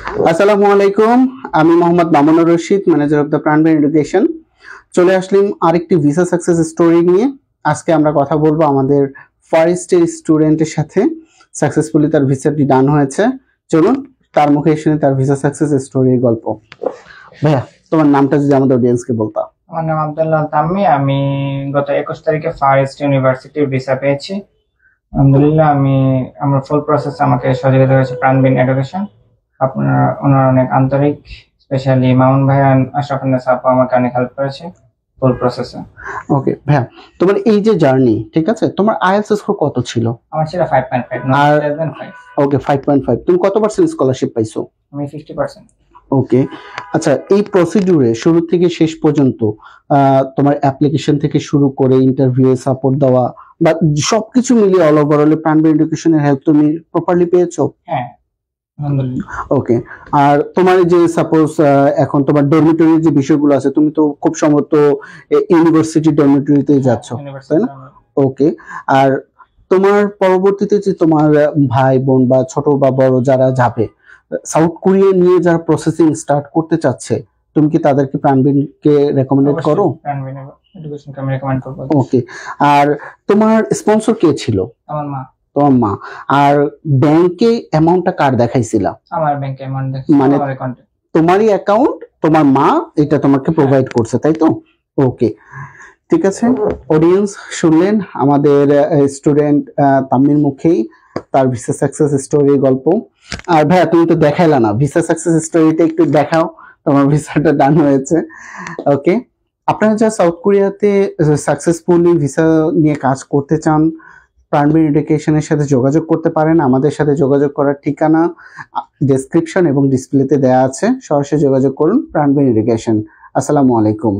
আসসালামু আলাইকুম। আমি Mohammad Mamunur Rashid, manager of the Pranban education. চলে আসলাম আরেকটি ভিসা সাকসেস স্টোরি নিয়ে। আজকে আমরা কথা বলবো আমাদের ফার্স্ট ইয়ার স্টুডেন্টের সাথে। সাকসেসফুলি তার ভিসাটি ডান হয়েছে। চলুন তার মুখে শুনে তার ভিসা সাকসেস স্টোরির গল্প। ভাইয়া, তোমার নামটা যদি আমাদের অডিয়েন্সকে বলতা। আমার নাম আব্দুল্লাহ তাম্মি। আমি গত 21 তারিখে ফার ইস্ট ইউনিভার্সিটির ভিসা পেয়েছি। আলহামদুলিল্লাহ। আমার ফুল প্রসেস আমাকে সহযোগিতা করেছে প্রাণবিন এডুকেশন। ওনারা অনেক আন্তরিক, স্পেশালি মামুন ভাই আর আশরাফুন্নেসা আপু আমাকে অনেক হেল্প করেছে ফুল প্রসেসে। ওকে ভাইয়া, তোমার এই যে জার্নি, ঠিক আছে, তোমার আইএলটিএস স্কোর কত ছিল? আমার ছিল 5.5, আর less than 5। ওকে, 5.5। তুমি কত পার্সেন্ট স্কলারশিপ পাইছো? আমি 50%। ওকে, আচ্ছা, এই প্রসিডিউরে শুরু থেকে শেষ পর্যন্ত তোমার অ্যাপ্লিকেশন থেকে শুরু করে ইন্টারভিউ সাপোর্ট দেওয়া বা সবকিছু মিলিয়ে অল ওভারঅল প্রাণবান এডুকেশনের হেল্প তুমি প্রপারলি পেয়েছো? হ্যাঁ, আলহামদুলিল্লাহ। ওকে, আর তোমার যে সাপোজ এখন তোমার ডরমিটরির যে বিষয়গুলো আছে, তুমি তো খুব সম্ভবত ইউনিভার্সিটি ডরমিটরিতে যাচ্ছ, তাই না? ওকে, আর তোমার পরবর্তীতে যে তোমার ভাই বোন বা ছোট বা বড় যারা যাবে সাউথ কোরিয়া নিয়ে যারা প্রসেসিং স্টার্ট করতে চাচ্ছে, তুমি কি তাদেরকে প্রাণবিনকে রেকমেন্ড করো? প্রাণবিন এডুকেশনকে আমি রেকমেন্ড করব। ওকে, আর তোমার স্পন্সর কে ছিল? আমার মা। তোমার মা। আর ব্যাংকে অ্যামাউন্টটা কার দেখাইছিলা? আমার ব্যাংকে অ্যামাউন্ট মানে আমার অ্যাকাউন্টে। তোমারই অ্যাকাউন্ট, তোমার মা এটা তোমাকে প্রোভাইড করছে, তাই তো? ওকে, ঠিক আছে। অডিয়েন্স শুনলেন আমাদের স্টুডেন্ট তাম্মির মুখেই তার ভিসা সাকসেস স্টোরির গল্প। আর ভাইয়া, তুমি তো দেখাইলা না, ভিসা সাকসেস স্টোরিটা একটু দেখাও, তোমার ভিসাটা ডান হয়েছে। ওকে, আপনারা যারা সাউথ কোরিয়াতে সাকসেসফুলি ভিসা নিয়ে কাজ করতে চান, প্রাণবান এডুকেশনের সাথে যোগাযোগ করতে পারেন। আমাদের সাথে যোগাযোগ করার ঠিকানা ডেসক্রিপশন এবং ডিসপ্লেতে দেওয়া আছে। সরাসরি যোগাযোগ করুন প্রাণবান এডুকেশন। আসসালামু আলাইকুম।